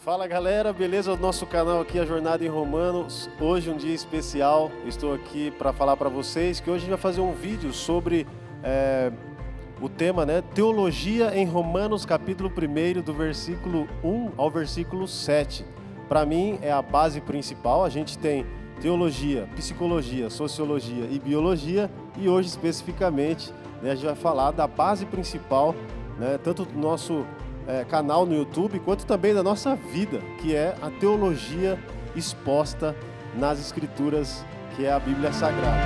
Fala galera, beleza? O nosso canal aqui, a Jornada em Romanos. Hoje um dia especial, eu estou aqui para falar para vocês que hoje a gente vai fazer um vídeo sobre o tema, Teologia em Romanos, capítulo 1, do versículo 1 ao versículo 7. Para mim é a base principal. A gente tem teologia, psicologia, sociologia e biologia, e hoje especificamente a gente vai falar da base principal, tanto do nosso canal no YouTube, quanto também da nossa vida, que é a teologia exposta nas Escrituras, que é a Bíblia Sagrada.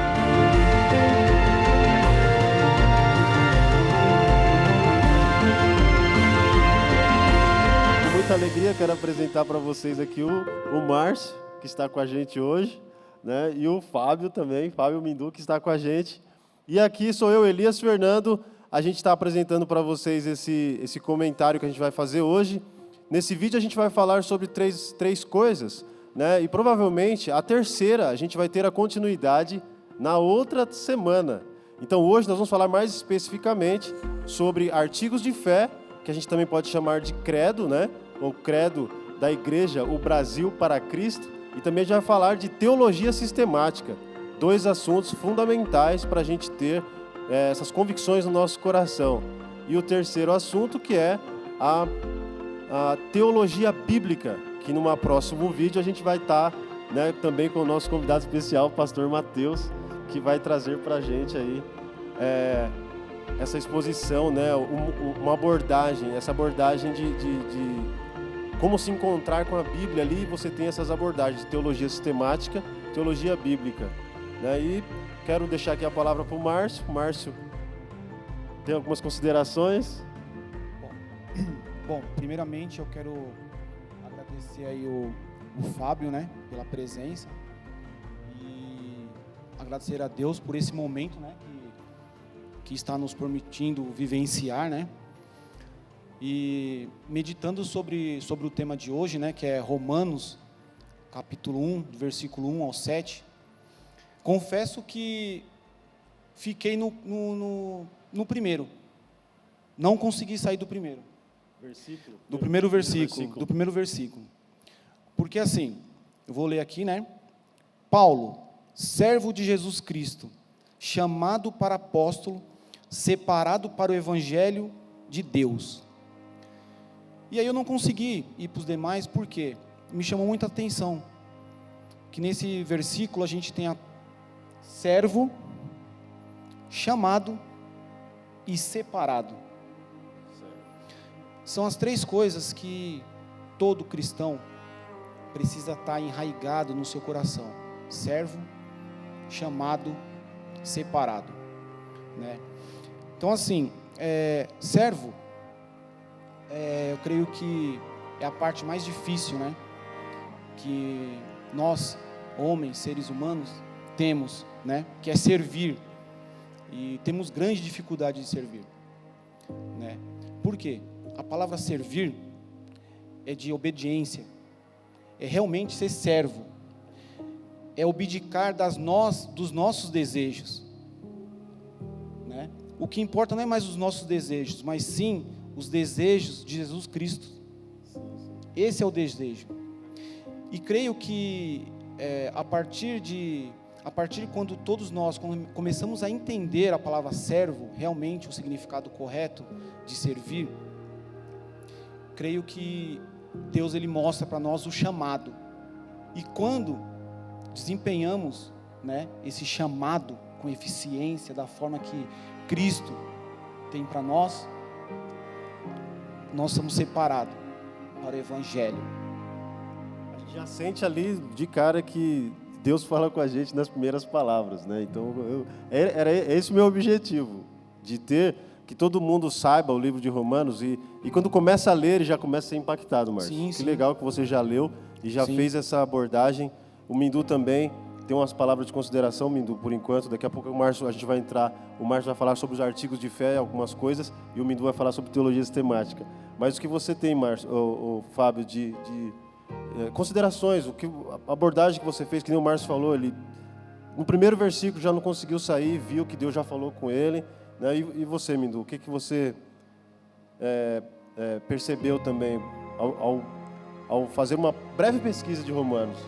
Com muita alegria, quero apresentar para vocês aqui o Márcio, que está com a gente hoje, e o Fábio também, Fábio Mindu, que está com a gente. E aqui sou eu, Elias Fernando. A gente está apresentando para vocês esse comentário que a gente vai fazer hoje. Nesse vídeo a gente vai falar sobre três coisas, e provavelmente a terceira a gente vai ter a continuidade na outra semana. Então hoje nós vamos falar mais especificamente sobre artigos de fé, que a gente também pode chamar de credo, ou credo da Igreja, o Brasil para Cristo, e também a gente vai falar de teologia sistemática, dois assuntos fundamentais para a gente ter essas convicções no nosso coração. E o terceiro assunto, que é a teologia bíblica, que num próximo vídeo a gente vai estar também com o nosso convidado especial, o pastor Mateus, que vai trazer para a gente aí essa exposição, uma abordagem, essa abordagem de como se encontrar com a Bíblia ali. Você tem essas abordagens de teologia sistemática, teologia bíblica, e quero deixar aqui a palavra para o Márcio. Márcio, tem algumas considerações? Bom, primeiramente eu quero agradecer aí o Fábio, pela presença, e agradecer a Deus por esse momento, que está nos permitindo vivenciar, e meditando sobre o tema de hoje, que é Romanos, capítulo 1, do versículo 1 ao 7. Confesso que fiquei no primeiro. Não consegui sair do primeiro. Do primeiro versículo. Porque assim, eu vou ler aqui, Paulo, servo de Jesus Cristo, chamado para apóstolo, separado para o evangelho de Deus. E aí eu não consegui ir para os demais, porque me chamou muita atenção que nesse versículo a gente tem a servo, chamado e separado. São as três coisas que todo cristão precisa estar enraizado no seu coração: servo, chamado, separado, Então assim, servo, eu creio que é a parte mais difícil, que nós, homens, seres humanos, temos, que é servir, e temos grande dificuldade de servir, Por quê? A palavra servir é de obediência, é realmente ser servo, é abdicar dos nossos desejos, O que importa não é mais os nossos desejos, mas sim os desejos de Jesus Cristo. Esse é o desejo. E creio que a partir de quando todos nós começamos a entender a palavra servo, realmente o significado correto de servir, creio que Deus ele mostra para nós o chamado. E quando desempenhamos, esse chamado com eficiência, da forma que Cristo tem para nós, nós somos separados para o evangelho. A gente já sente ali de cara que Deus fala com a gente nas primeiras palavras, Então, era esse o meu objetivo, de ter que todo mundo saiba o livro de Romanos, e quando começa a ler, ele já começa a ser impactado, Márcio. Sim, que sim. legal que você já leu e já fez essa abordagem. O Mindu também tem umas palavras de consideração, Mindu, por enquanto. Daqui a pouco o Márcio vai falar sobre os artigos de fé, algumas coisas, e o Mindu vai falar sobre teologia sistemática. Mas o que você tem, Márcio, o Fábio, de considerações, a abordagem que você fez, que nem o Márcio falou, ele no primeiro versículo já não conseguiu sair, viu que Deus já falou com ele, E você, Mindu, o que você percebeu também ao ao fazer uma breve pesquisa de Romanos?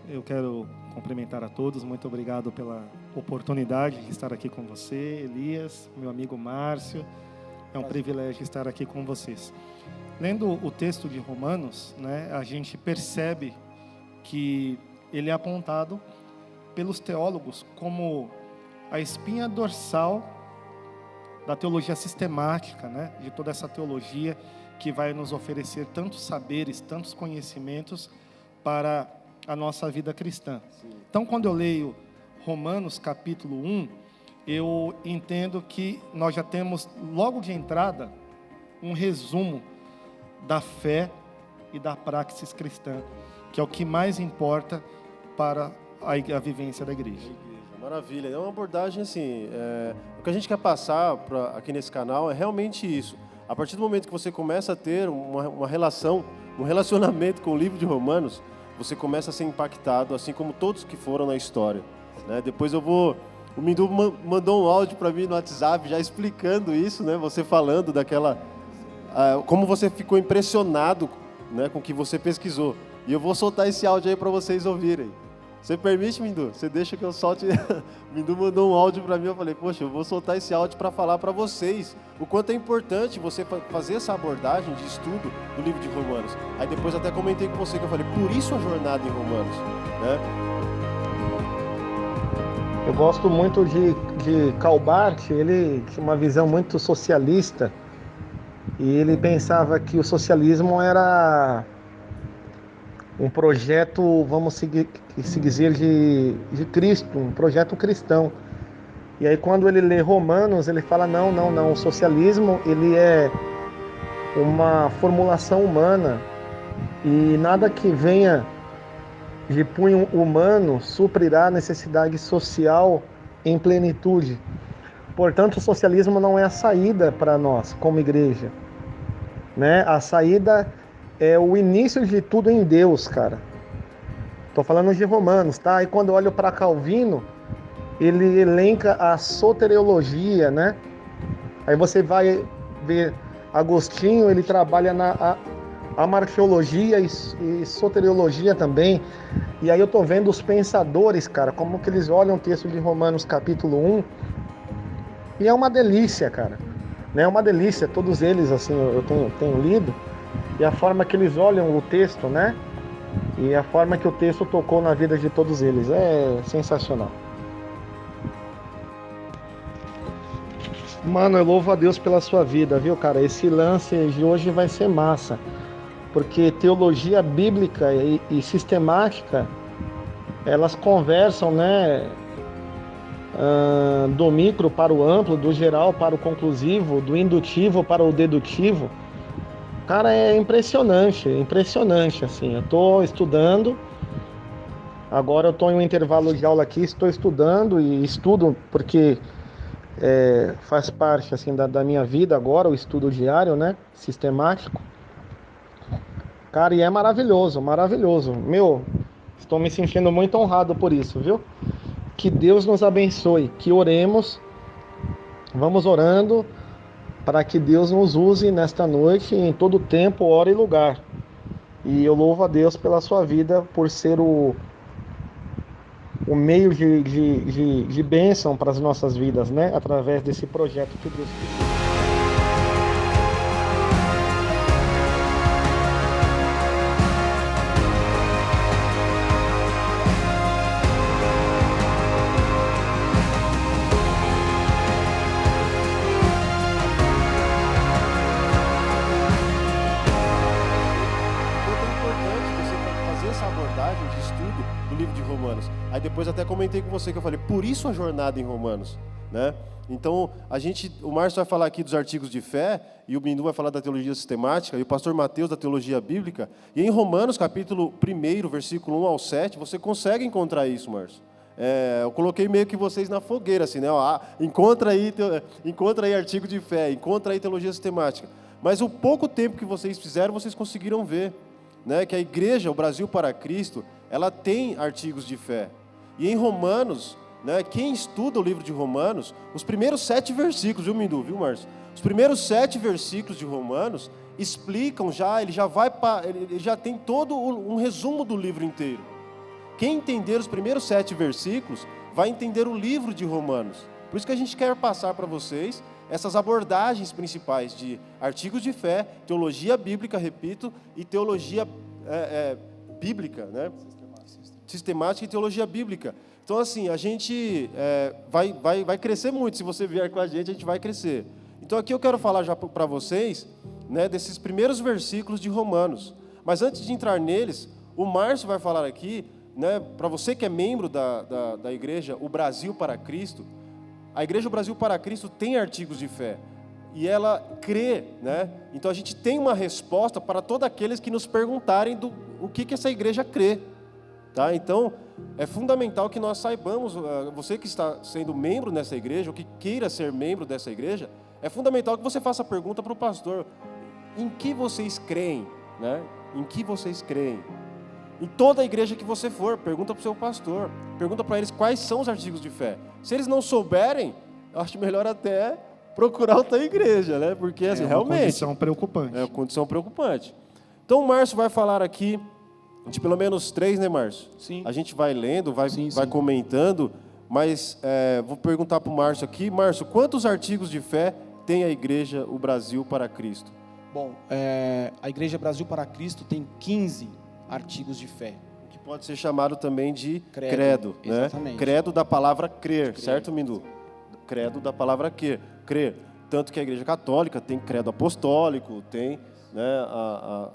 Eu quero cumprimentar a todos, muito obrigado pela oportunidade de estar aqui com você, Elias, meu amigo Márcio. É um privilégio estar aqui com vocês. Lendo o texto de Romanos, né, a gente percebe que ele é apontado pelos teólogos como a espinha dorsal da teologia sistemática, né, de toda essa teologia que vai nos oferecer tantos saberes, tantos conhecimentos para a nossa vida cristã. Sim. Então, quando eu leio Romanos capítulo 1, eu entendo que nós já temos, logo de entrada, um resumo da fé e da praxis cristã, que é o que mais importa para a vivência da igreja. Maravilha, é uma abordagem assim, o que a gente quer passar aqui nesse canal é realmente isso. A partir do momento que você começa a ter uma relação, um relacionamento com o livro de Romanos, você começa a ser impactado, assim como todos que foram na história, né? Depois o Mindu mandou um áudio para mim no WhatsApp já explicando isso, né? Você falando como você ficou impressionado, né, com o que você pesquisou. E eu vou soltar esse áudio aí para vocês ouvirem. Você permite, Mindu? Você deixa que eu solte? O Mindu mandou um áudio para mim, eu falei, poxa, eu vou soltar esse áudio para falar para vocês o quanto é importante você fazer essa abordagem de estudo do livro de Romanos. Aí depois até comentei com você que eu falei, por isso a jornada em Romanos, né? Eu gosto muito de Karl Barth. Ele tinha uma visão muito socialista e ele pensava que o socialismo era um projeto, vamos se dizer, de Cristo, um projeto cristão. E aí quando ele lê Romanos, ele fala, não, o socialismo ele é uma formulação humana e nada que venha de punho humano suprirá a necessidade social em plenitude. Portanto, o socialismo não é a saída para nós, como igreja, né? A saída é o início de tudo em Deus, cara. Estou falando de Romanos, tá? E quando eu olho para Calvino, ele elenca a soteriologia, né? Aí você vai ver Agostinho, ele trabalha na amartiologia e soteriologia também. E aí eu tô vendo os pensadores, cara, como que eles olham o texto de Romanos capítulo 1. E é uma delícia, cara. É uma delícia, todos eles, assim, eu tenho lido. E a forma que eles olham o texto, né? E a forma que o texto tocou na vida de todos eles. É sensacional. Mano, eu louvo a Deus pela sua vida, viu, cara? Esse lance de hoje vai ser massa. Porque teologia bíblica e sistemática, elas conversam, né? Do micro para o amplo, do geral para o conclusivo, do indutivo para o dedutivo. Cara, é impressionante, assim. Eu estou estudando, agora eu estou em um intervalo de aula aqui, estou estudando e estudo porque faz parte, assim, da minha vida agora, o estudo diário, né, sistemático. Cara, e é maravilhoso. Meu, estou me sentindo muito honrado por isso, viu? Que Deus nos abençoe, que oremos, vamos orando, para que Deus nos use nesta noite, em todo tempo, hora e lugar. E eu louvo a Deus pela sua vida, por ser o meio de bênção para as nossas vidas, né? Através desse projeto que Deus fez. Aí depois até comentei com você que eu falei, por isso a jornada em Romanos, né? Então, o Márcio vai falar aqui dos artigos de fé, e o Mindu vai falar da teologia sistemática, e o pastor Mateus da teologia bíblica, e em Romanos, capítulo 1, versículo 1 ao 7, você consegue encontrar isso, Márcio. Eu coloquei meio que vocês na fogueira, assim, né? Encontra aí artigo de fé, encontra aí teologia sistemática. Mas o pouco tempo que vocês fizeram, vocês conseguiram ver, né? Que a igreja, o Brasil para Cristo, ela tem artigos de fé. E em Romanos, né, quem estuda o livro de Romanos, os primeiros 7 versículos, viu, Mindu, viu, Márcio? Os primeiros 7 versículos de Romanos explicam já, ele já tem todo um resumo do livro inteiro. Quem entender os primeiros 7 versículos vai entender o livro de Romanos. Por isso que a gente quer passar para vocês essas abordagens principais de artigos de fé, teologia bíblica, repito, e teologia bíblica, né? Sistemática e teologia bíblica. Então, assim, a gente vai crescer muito. Se você vier com a gente vai crescer. Então, aqui eu quero falar já para vocês, né, desses primeiros versículos de Romanos. Mas antes de entrar neles, o Márcio vai falar aqui, né, para você que é membro da igreja, o Brasil para Cristo. A Igreja Brasil para Cristo tem artigos de fé. E ela crê, né? Então, a gente tem uma resposta para todos aqueles que nos perguntarem o que essa igreja crê. Tá? Então, é fundamental que nós saibamos, você que está sendo membro nessa igreja, ou que queira ser membro dessa igreja, é fundamental que você faça a pergunta para o pastor: em que vocês creem? Né? Em que vocês creem? Em toda a igreja que você for, pergunta para o seu pastor, pergunta para eles quais são os artigos de fé. Se eles não souberem, eu acho melhor até procurar outra igreja, né? Porque assim, realmente... É uma condição preocupante. É uma condição preocupante. Então, o Márcio vai falar aqui de pelo menos 3, né, Márcio? Sim. A gente vai lendo, vai Sim. comentando, mas vou perguntar para o Márcio aqui. Márcio, quantos artigos de fé tem a Igreja, o Brasil para Cristo? Bom, a Igreja Brasil para Cristo tem 15 artigos de fé. Que pode ser chamado também de Credo, credo, né? exatamente. Credo da palavra crer, certo, Mindu? Credo da palavra crer. Tanto que a Igreja Católica tem credo apostólico, tem, né,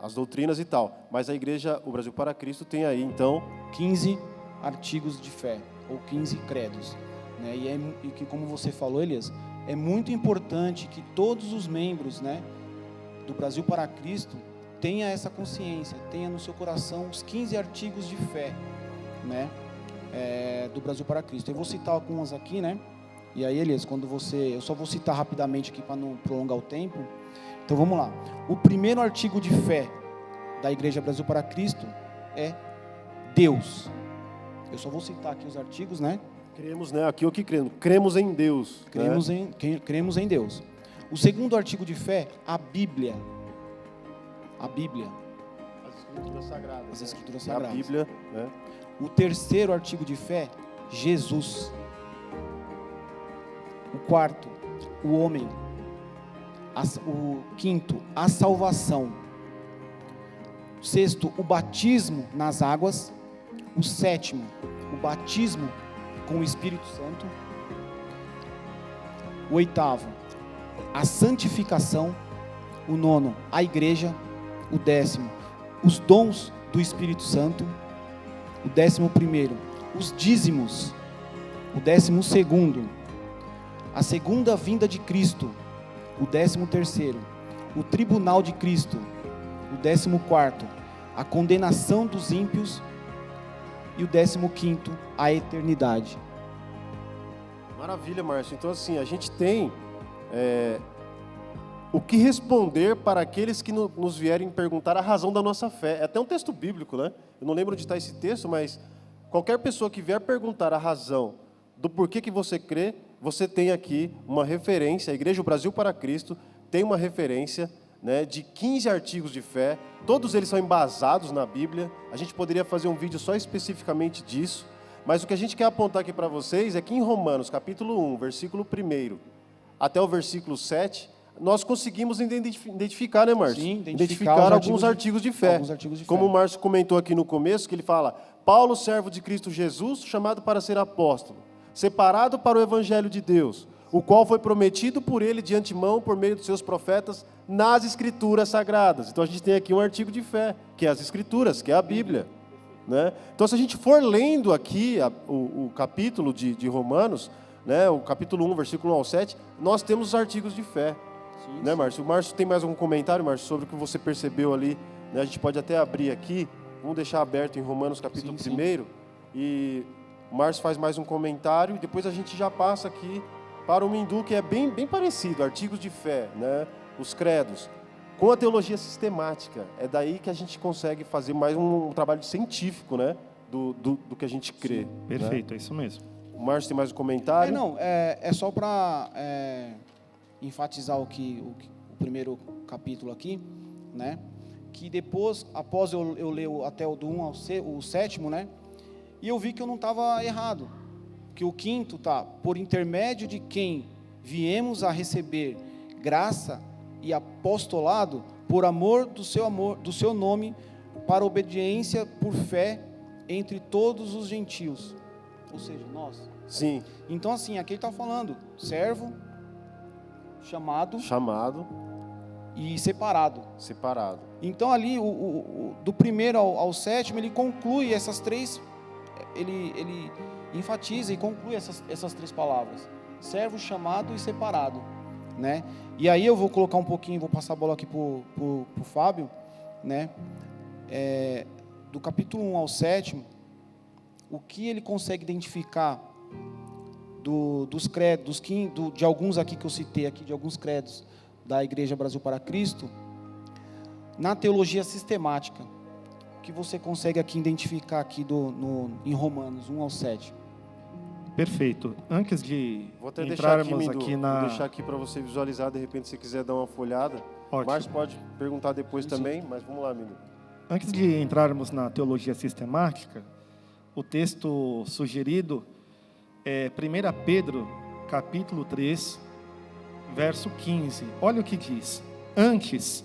as doutrinas e tal. Mas a Igreja, o Brasil para Cristo, tem aí, então... 15 artigos de fé, ou 15 credos. Né? E que, como você falou, Elias, é muito importante que todos os membros, né, do Brasil para Cristo tenha essa consciência, tenha no seu coração os 15 artigos de fé, né, do Brasil para Cristo. Eu vou citar algumas aqui, né? E aí, Elias, eu só vou citar rapidamente aqui para não prolongar o tempo. Então vamos lá. O primeiro artigo de fé da Igreja Brasil para Cristo é Deus. Eu só vou citar aqui os artigos, né? Cremos, né? Aqui o que cremos? Cremos em Deus. Cremos em Deus. O segundo artigo de fé, a Bíblia. A Bíblia. As Escrituras Sagradas. As Escrituras Né? Sagradas. A Bíblia, né? O terceiro artigo de fé, Jesus. O quarto, o homem. O quinto, a salvação. O sexto, o batismo nas águas. O sétimo, o batismo com o Espírito Santo. O oitavo, a santificação. O nono, a igreja. O décimo, os dons do Espírito Santo. O 11º, os dízimos. O 12º, a segunda vinda de Cristo. O 13º, o tribunal de Cristo. O 14º, a condenação dos ímpios. E o 15º, a eternidade. Maravilha, Márcio. Então, assim, a gente tem o que responder para aqueles que nos vierem perguntar a razão da nossa fé. É até um texto bíblico, né? Eu não lembro onde está esse texto, mas qualquer pessoa que vier perguntar a razão do porquê que você crê, você tem aqui uma referência. A Igreja Brasil para Cristo tem uma referência, né, de 15 artigos de fé. Todos eles são embasados na Bíblia. A gente poderia fazer um vídeo só especificamente disso. Mas o que a gente quer apontar aqui para vocês é que em Romanos, capítulo 1, versículo 1 até o versículo 7... nós conseguimos identificar, né, Márcio? Sim, identificar alguns artigos de fé. Como o Márcio comentou aqui no começo, que ele fala: Paulo, servo de Cristo Jesus, chamado para ser apóstolo, separado para o evangelho de Deus, o qual foi prometido por ele de antemão por meio dos seus profetas nas Escrituras Sagradas. Então a gente tem aqui um artigo de fé, que é as Escrituras, que é a Bíblia. Né? Então, se a gente for lendo aqui o capítulo de Romanos, né, o capítulo 1, versículo 1 ao 7, nós temos os artigos de fé. Sim, Né, Márcio? O Márcio tem mais algum comentário, Márcio, sobre o que você percebeu ali? Né? A gente pode até abrir aqui, vamos deixar aberto em Romanos capítulo 1, e o Márcio faz mais um comentário, e depois a gente já passa aqui para o Mindu, que é bem parecido, artigos de fé, né? Os credos, com a teologia sistemática. É daí que a gente consegue fazer mais um trabalho científico, né? Do que a gente crê. Sim, perfeito, né? É isso mesmo. O Márcio tem mais um comentário? É só para enfatizar o primeiro capítulo aqui, né? Que depois, após eu ler até o do 1 ao o 7º, né? E eu vi que eu não estava errado. Que o 5º tá, por intermédio de quem viemos a receber graça e apostolado por amor, do seu nome, para obediência por fé entre todos os gentios. Ou seja, nós. Sim. Então, assim, aqui ele está falando, servo, chamado e separado. Então, ali, do 1º ao 7º, ele conclui essas três, ele enfatiza e conclui essas três palavras: servo, chamado e separado, né? E aí eu vou colocar um pouquinho, vou passar a bola aqui para o Fábio, né? Do capítulo 1 ao 7º, o que ele consegue identificar dos credos, de alguns aqui que eu citei aqui, de alguns credos da Igreja Brasil para Cristo, na teologia sistemática, que você consegue aqui identificar aqui em Romanos 1 ao 7. Perfeito. Antes de Vou até entrarmos deixar aqui na... Vou deixar aqui para você visualizar, de repente, se quiser dar uma folhada. Ótimo. Márcio pode perguntar depois Sim. também, mas vamos lá, Mindu. Antes de entrarmos na teologia sistemática, o texto sugerido é 1 Pedro, capítulo 3, verso 15. Olha o que diz: antes,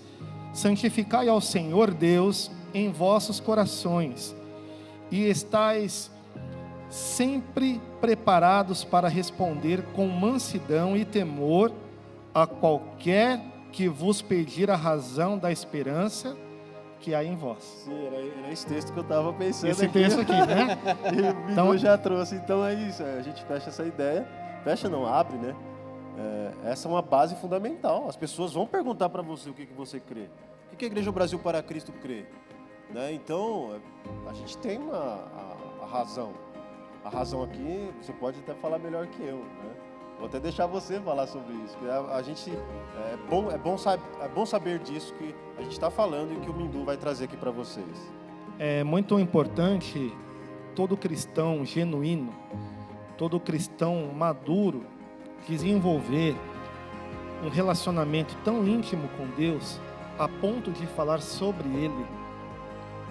santificai ao Senhor Deus em vossos corações, e estais sempre preparados para responder com mansidão e temor a qualquer que vos pedir a razão da esperança que há em vós. Sim, era esse texto que eu estava pensando. Esse texto aqui, né? E o Mindu já trouxe. Então é isso, a gente fecha essa ideia. Fecha não, abre, né? Essa é uma base fundamental. As pessoas vão perguntar para você o que você crê. O que a Igreja Brasil para Cristo crê? Né? Então, a gente tem a razão. A razão aqui, você pode até falar melhor que eu, né? Vou até deixar você falar sobre isso. A gente, é bom saber disso que a gente está falando e que o Mindu vai trazer aqui para vocês. É muito importante todo cristão genuíno, todo cristão maduro, desenvolver um relacionamento tão íntimo com Deus, a ponto de falar sobre Ele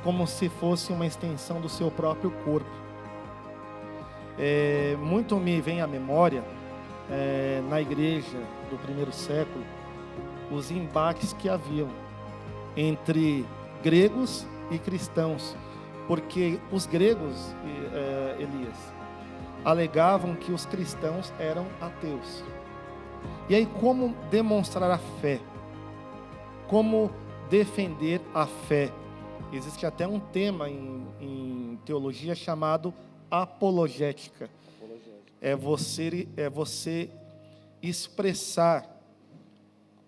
como se fosse uma extensão do seu próprio corpo. Muito me vem à memória, na igreja do primeiro século, os embates que haviam entre gregos e cristãos, porque os gregos, Elias, alegavam que os cristãos eram ateus. E aí, como demonstrar a fé? Como defender a fé? Existe até um tema em teologia chamado apologética. É você expressar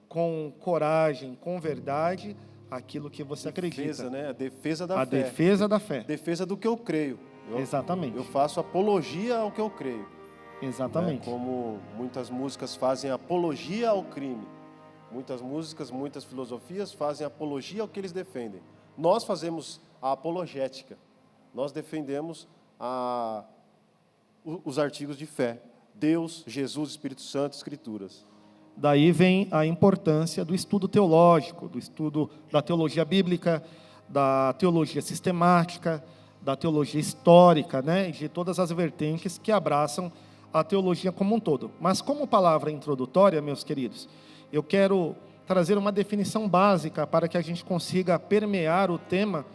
com coragem, com verdade, aquilo que você acredita. Né? A defesa da fé. A defesa da fé. Defesa do que eu creio. Exatamente. Eu faço apologia ao que eu creio. Exatamente. Como muitas músicas fazem apologia ao crime. Muitas músicas, muitas filosofias fazem apologia ao que eles defendem. Nós fazemos a apologética. Nós defendemos os artigos de fé. Deus, Jesus, Espírito Santo, Escrituras. Daí vem a importância do estudo teológico, do estudo da teologia bíblica, da teologia sistemática, da teologia histórica, né, de todas as vertentes que abraçam a teologia como um todo. Mas como palavra introdutória, meus queridos, eu quero trazer uma definição básica para que a gente consiga permear o tema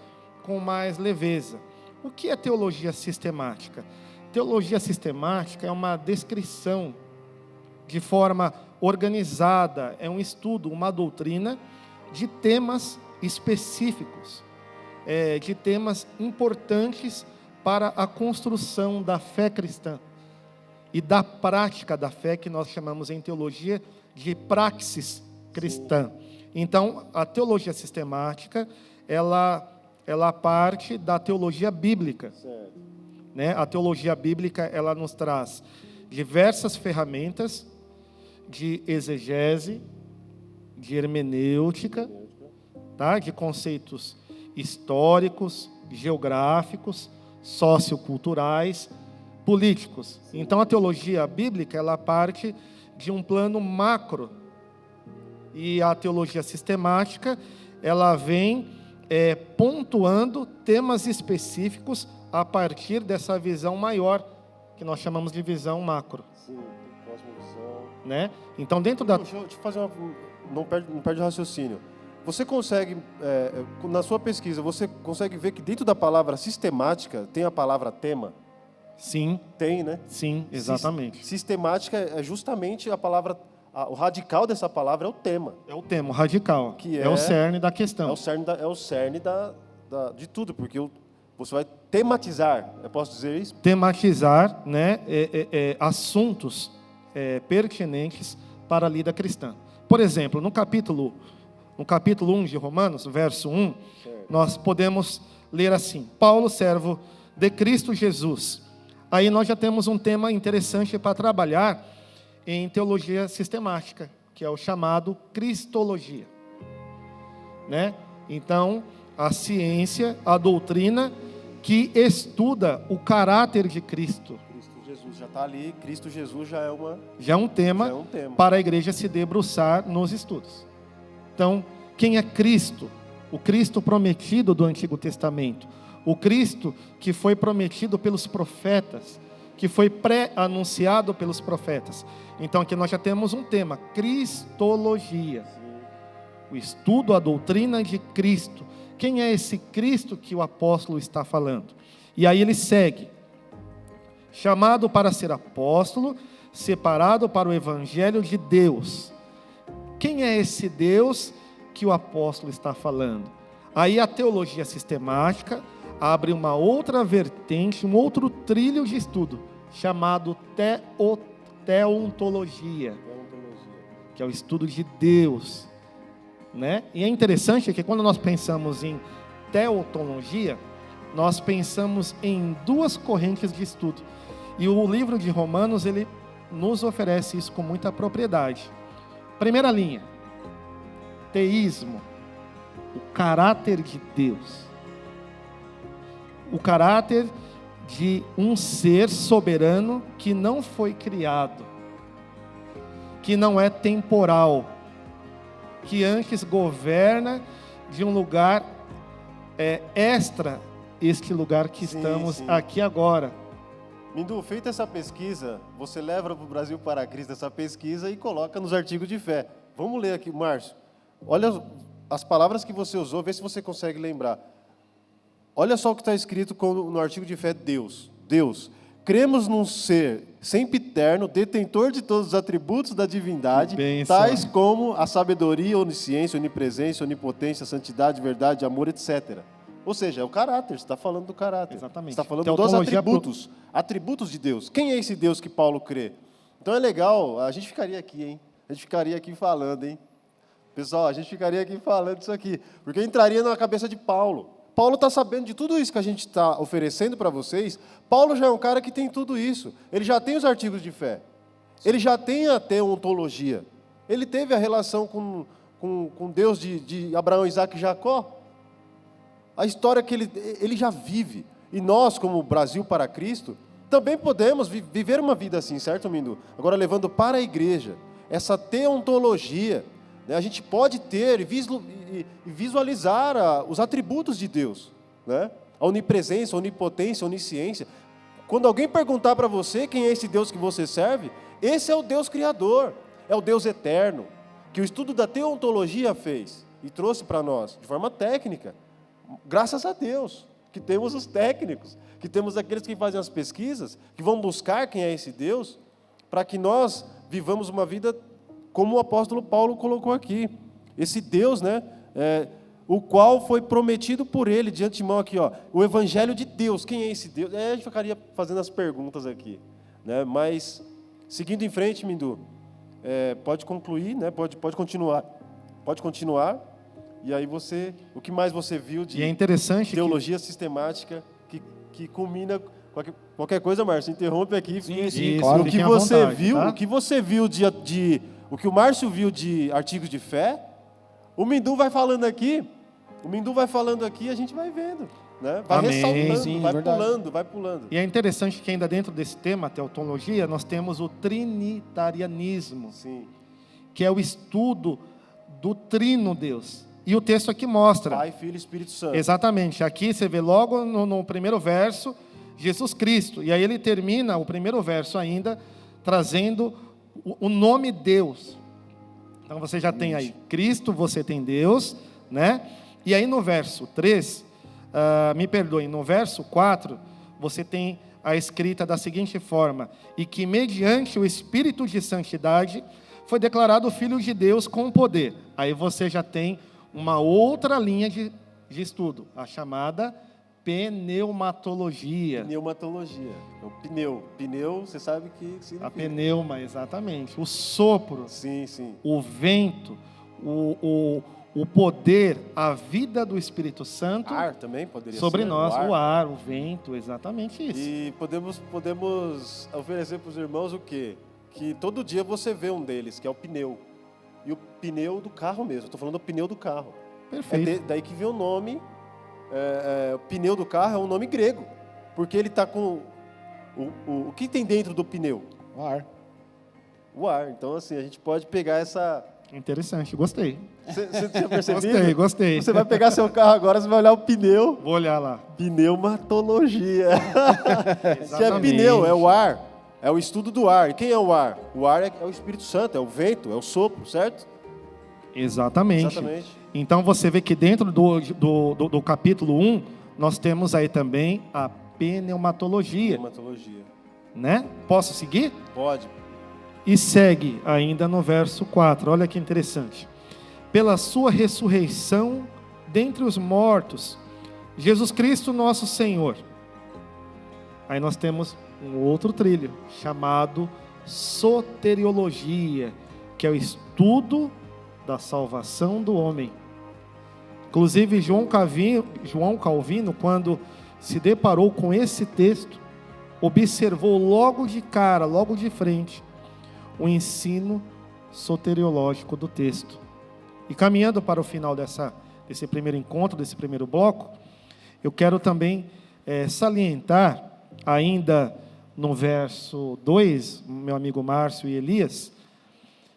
com mais leveza. O que é teologia sistemática? Teologia sistemática é uma descrição de forma organizada, é um estudo, uma doutrina de temas específicos, de temas importantes para a construção da fé cristã e da prática da fé, que nós chamamos em teologia de praxis cristã. Então, a teologia sistemática, ela parte da teologia bíblica. Certo. Né? A teologia bíblica, ela nos traz diversas ferramentas de exegese, de hermenêutica, tá? De conceitos históricos, geográficos, socioculturais, políticos. Então, a teologia bíblica, ela parte de um plano macro, e a teologia sistemática, ela vem pontuando temas específicos a partir dessa visão maior, que nós chamamos de visão macro. Sim, cosmovisão. Né? Então, dentro da... Deixa eu fazer uma... Não perde o raciocínio. Você consegue, na sua pesquisa, você consegue ver que dentro da palavra sistemática tem a palavra tema? Sim. Tem, né? Sim, exatamente. Sistemática é justamente a palavra... O radical dessa palavra é o tema. É o tema, o radical. Que é o cerne da questão. É o cerne de tudo, porque você vai tematizar, eu posso dizer isso? Tematizar, né, assuntos pertinentes para a lida cristã. Por exemplo, no capítulo 1 de Romanos, verso 1, certo, nós podemos ler assim: Paulo, servo de Cristo Jesus. Aí nós já temos um tema interessante para trabalhar em teologia sistemática, que é o chamado cristologia. Né? Então, a ciência, a doutrina que estuda o caráter de Cristo. Cristo Jesus já está ali, Cristo Jesus já é um tema para a igreja se debruçar nos estudos. Então, quem é Cristo? O Cristo prometido do Antigo Testamento. O Cristo que foi prometido pelos profetas, que foi pré-anunciado pelos profetas. Então, aqui nós já temos um tema, cristologia. O estudo, a doutrina de Cristo. Quem é esse Cristo que o apóstolo está falando? E aí ele segue. Chamado para ser apóstolo, separado para o evangelho de Deus. Quem é esse Deus que o apóstolo está falando? Aí a teologia sistemática abre uma outra vertente, um outro trilho de estudo, chamado teontologia, que é o estudo de Deus. Né? E é interessante que quando nós pensamos em teontologia, nós pensamos em duas correntes de estudo. E o livro de Romanos, ele nos oferece isso com muita propriedade. Primeira linha, teísmo, o caráter de Deus. O caráter de um ser soberano que não foi criado, que não é temporal, que antes governa de um lugar extra este lugar que estamos aqui agora. Mindu, feita essa pesquisa, você leva para o Brasil para Cristo essa pesquisa e coloca nos artigos de fé. Vamos ler aqui, Márcio. Olha as palavras que você usou, vê se você consegue lembrar. Olha só o que está escrito no artigo de fé: Deus. Deus. Cremos num ser sempiterno, detentor de todos os atributos da divindade, tais como a sabedoria, onisciência, onipresença, onipotência, santidade, verdade, amor, etc. Ou seja, é o caráter, você está falando do caráter. Exatamente. Você está falando dos atributos. Atributos de Deus. Quem é esse Deus que Paulo crê? Então é legal, a gente ficaria aqui, hein? A gente ficaria aqui falando, hein? Pessoal, a gente ficaria aqui falando isso aqui, porque entraria na cabeça de Paulo. Paulo está sabendo de tudo isso que a gente está oferecendo para vocês. Paulo já é um cara que tem tudo isso. Ele já tem os artigos de fé. Ele já tem a teontologia. Ele teve a relação com Deus de Abraão, Isaac e Jacó. A história que ele já vive. E nós, como Brasil para Cristo, também podemos viver uma vida assim, certo, Mindu? Agora, levando para a igreja essa teontologia, né? A gente pode ter e visualizar os atributos de Deus, né? A onipresença, a onipotência, a onisciência. Quando alguém perguntar para você quem é esse Deus que você serve, esse é o Deus Criador, é o Deus eterno, que o estudo da teontologia fez e trouxe para nós, de forma técnica. Graças a Deus, que temos os técnicos, que temos aqueles que fazem as pesquisas, que vão buscar quem é esse Deus, para que nós vivamos uma vida como o apóstolo Paulo colocou aqui. Esse Deus, né, o qual foi prometido por ele de antemão aqui, ó, o evangelho de Deus. Quem é esse Deus? A gente ficaria fazendo as perguntas aqui, né? Mas, seguindo em frente, Mindu, pode concluir, né? Pode continuar. Pode continuar. E aí o que mais você viu de teologia sistemática que culmina qualquer coisa, Márcio, interrompe aqui. Sim, claro. O que você viu, tá? O que você viu o que o Márcio viu de artigos de fé, o Mindu vai falando aqui, a gente vai vendo, né? Vai ressaltando, vai pulando. E é interessante que ainda dentro desse tema, a teontologia, nós temos o trinitarianismo, sim, que é o estudo do trino Deus. E o texto aqui mostra. Pai, Filho e Espírito Santo. Exatamente. Aqui você vê logo no primeiro verso, Jesus Cristo. E aí ele termina o primeiro verso ainda, trazendo o nome Deus. Então você já tem aí Cristo, você tem Deus, né? E aí no verso 3, me perdoem, no verso 4, você tem a escrita da seguinte forma: e que mediante o Espírito de Santidade foi declarado Filho de Deus com poder. Aí você já tem uma outra linha de estudo, a chamada pneumatologia. Pneumatologia. O pneu. Pneu, você sabe que significa. A pneuma, exatamente. O sopro, Sim, sim. o vento, o poder, a vida do Espírito Santo Ar também poderia sobre ser. nós, o ar, o vento, exatamente isso. E podemos oferecer para os irmãos o quê? Que todo dia você vê um deles, que é o pneu. E o pneu do carro mesmo. Estou falando do pneu do carro. Perfeito. Daí que vem o nome. O pneu do carro é um nome grego. Porque ele está com... O que tem dentro do pneu? O ar. O ar. Então, assim, a gente pode pegar essa... Interessante, gostei. Você tinha percebido? Gostei. Você vai pegar seu carro agora, você vai olhar o pneu. Vou olhar lá. Pneumatologia. Que é Exatamente. pneu, é o ar. É o estudo do ar. E quem é o ar? O ar é o Espírito Santo, é o vento, é o sopro, certo? Exatamente. Exatamente. Então você vê que dentro do capítulo 1, nós temos aí também a pneumatologia, Pneumatologia. né? Posso seguir? Pode. E segue ainda no verso 4, olha que interessante. Pela sua ressurreição dentre os mortos, Jesus Cristo nosso Senhor. Aí nós temos um outro trilho, chamado soteriologia, que é o estudo da salvação do homem. Inclusive, João Calvino, quando se deparou com esse texto, observou logo de cara, logo de frente, o ensino soteriológico do texto. E caminhando para o final desse primeiro encontro, desse primeiro bloco, eu quero também salientar, ainda no verso 2, meu amigo Márcio e Elias,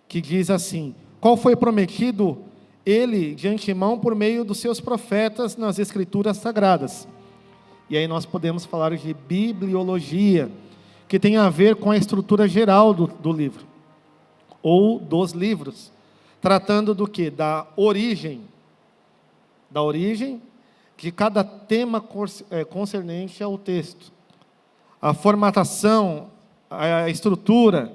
que diz assim: qual foi prometido ele de antemão por meio dos seus profetas nas Escrituras Sagradas. E aí nós podemos falar de bibliologia, que tem a ver com a estrutura geral do livro, ou dos livros, tratando do quê? Da origem de cada tema concernente ao texto, a formatação, a estrutura,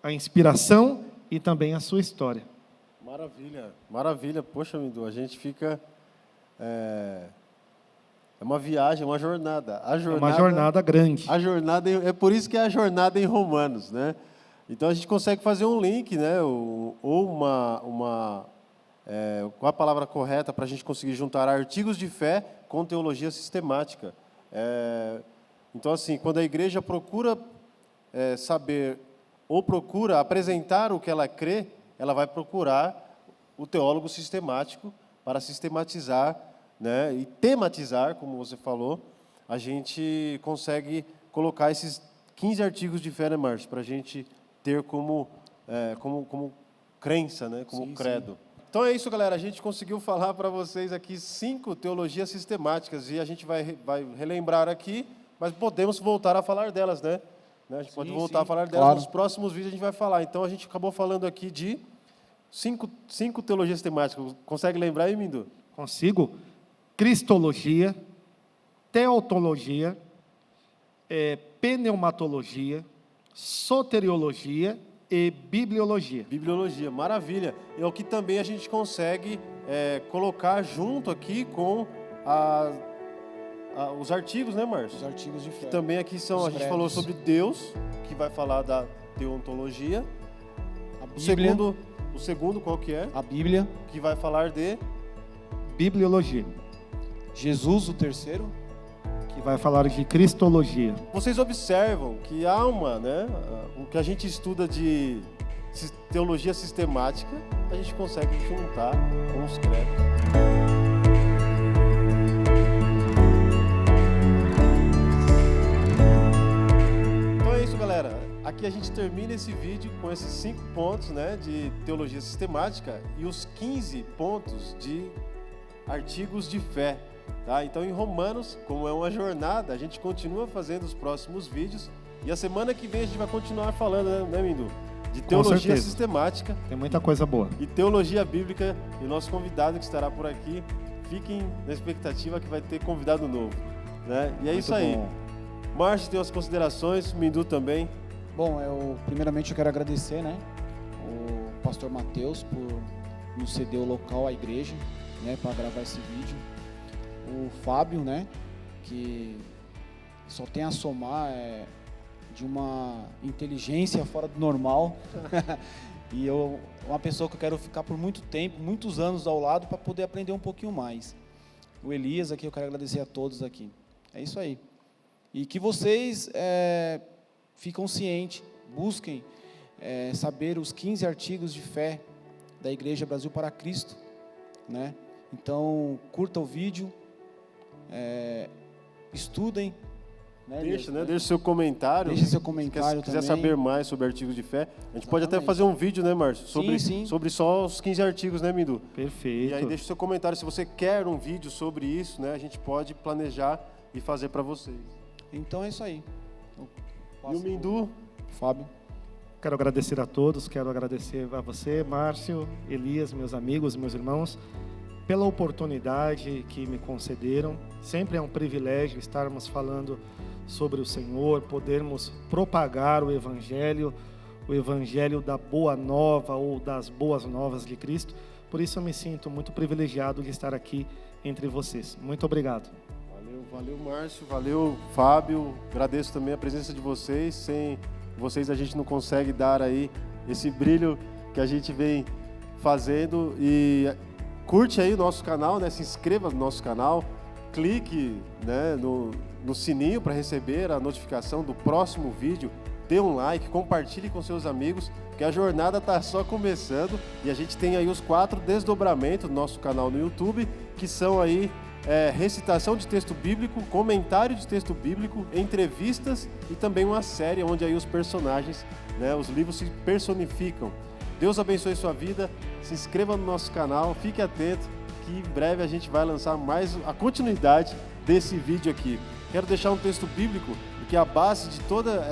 a inspiração e também a sua história. Maravilha, maravilha. Poxa, Mindu, a gente fica... É uma viagem, uma jornada. É uma jornada grande. A jornada, é por isso que é a jornada em Romanos, né? Então a gente consegue fazer um link, né? Ou com a palavra correta para a gente conseguir juntar artigos de fé com teologia sistemática. Então, assim, quando a igreja procura saber ou procura apresentar o que ela crê, ela vai procurar o teólogo sistemático para sistematizar, né, e tematizar, como você falou. A gente consegue colocar esses 15 artigos de fé, né, Márcio, para a gente ter como crença, né, como credo. Sim. Então é isso, galera. A gente conseguiu falar para vocês aqui 5 teologias sistemáticas e a gente vai relembrar aqui, mas podemos voltar a falar delas, né? A gente pode voltar a falar delas. Claro. Nos próximos vídeos a gente vai falar. Então a gente acabou falando aqui de 5 teologias sistemáticas. Consegue lembrar aí, Mindu? Consigo. Cristologia, teotologia, pneumatologia, soteriologia e bibliologia. Bibliologia, maravilha. É o que também a gente consegue colocar junto aqui com os artigos, né, Márcio? Os artigos de fé. Que também aqui são, a gente falou sobre Deus, que vai falar da deontologia. A Bíblia. O segundo, qual que é? A Bíblia. Que vai falar de bibliologia. Jesus, o terceiro, que vai falar de cristologia. Vocês observam que há o que a gente estuda de teologia sistemática, a gente consegue juntar com os credos. Então é isso, galera. Aqui que a gente termine esse vídeo com esses 5 pontos, né, de teologia sistemática e os 15 pontos de artigos de fé. Tá? Então, em Romanos, como é uma jornada, a gente continua fazendo os próximos vídeos e a semana que vem a gente vai continuar falando, né, Mindu? De teologia sistemática. Tem muita coisa boa. E teologia bíblica. E o nosso convidado que estará por aqui, fiquem na expectativa que vai ter convidado novo. Né? E é isso aí. Márcio tem as considerações, Mindu também. Bom, primeiramente eu quero agradecer, né, o pastor Mateus por nos ceder o local, a igreja, né, para gravar esse vídeo. O Fábio, né, que só tem a somar de uma inteligência fora do normal. E uma pessoa que eu quero ficar por muito tempo, muitos anos ao lado, para poder aprender um pouquinho mais. O Elias aqui, eu quero agradecer a todos aqui. É isso aí. E que vocês ficam cientes, busquem saber os 15 artigos de fé da Igreja Brasil para Cristo, né? Então, curta o vídeo, estudem, né? Deixa seu comentário. Deixa seu comentário se quiser também. saber mais sobre artigos de fé, a gente pode até fazer um vídeo, né, Márcio? Sobre só os 15 artigos, né, Mindu? Perfeito. E aí deixa seu comentário, se você quer um vídeo sobre isso, né, a gente pode planejar e fazer para vocês. Então é isso aí. E o Mindu? Fábio. Quero agradecer a todos, quero agradecer a você, Márcio, Elias, meus amigos, meus irmãos, pela oportunidade que me concederam. Sempre é um privilégio estarmos falando sobre o Senhor, podermos propagar o Evangelho da Boa Nova ou das Boas Novas de Cristo. Por isso eu me sinto muito privilegiado de estar aqui entre vocês. Muito obrigado. Valeu, Márcio, valeu, Fábio. Agradeço também a presença de vocês. Sem vocês a gente não consegue dar aí esse brilho que a gente vem fazendo. E curte aí o nosso canal, né? Se inscreva no nosso canal, clique, né, no sininho para receber a notificação do próximo vídeo. Dê um like, compartilhe com seus amigos, porque a jornada está só começando e a gente tem aí os 4 desdobramentos do nosso canal no YouTube, que são aí recitação de texto bíblico, comentário de texto bíblico, entrevistas e também uma série onde aí os personagens, né, os livros se personificam. Deus abençoe sua vida, se inscreva no nosso canal, fique atento que em breve a gente vai lançar mais a continuidade desse vídeo aqui. Quero deixar um texto bíblico, porque a base de toda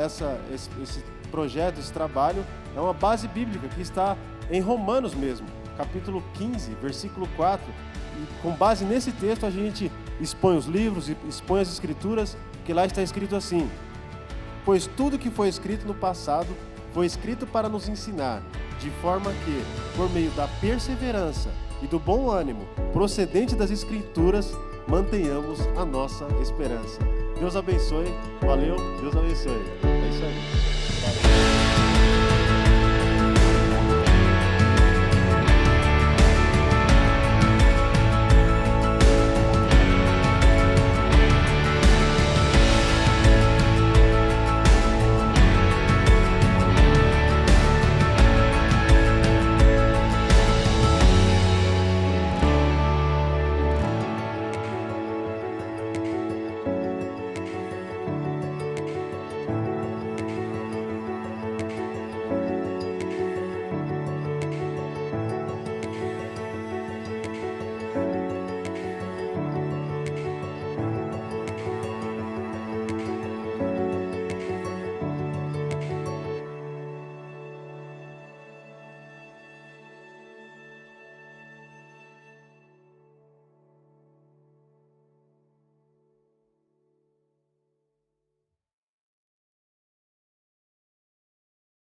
esse projeto, esse trabalho, é uma base bíblica que está em Romanos mesmo, capítulo 15, versículo 4. E com base nesse texto a gente expõe os livros, expõe as escrituras, que lá está escrito assim: pois tudo que foi escrito no passado foi escrito para nos ensinar, de forma que, por meio da perseverança e do bom ânimo procedente das escrituras, mantenhamos a nossa esperança. Deus abençoe, valeu, Deus abençoe. É isso aí. Valeu.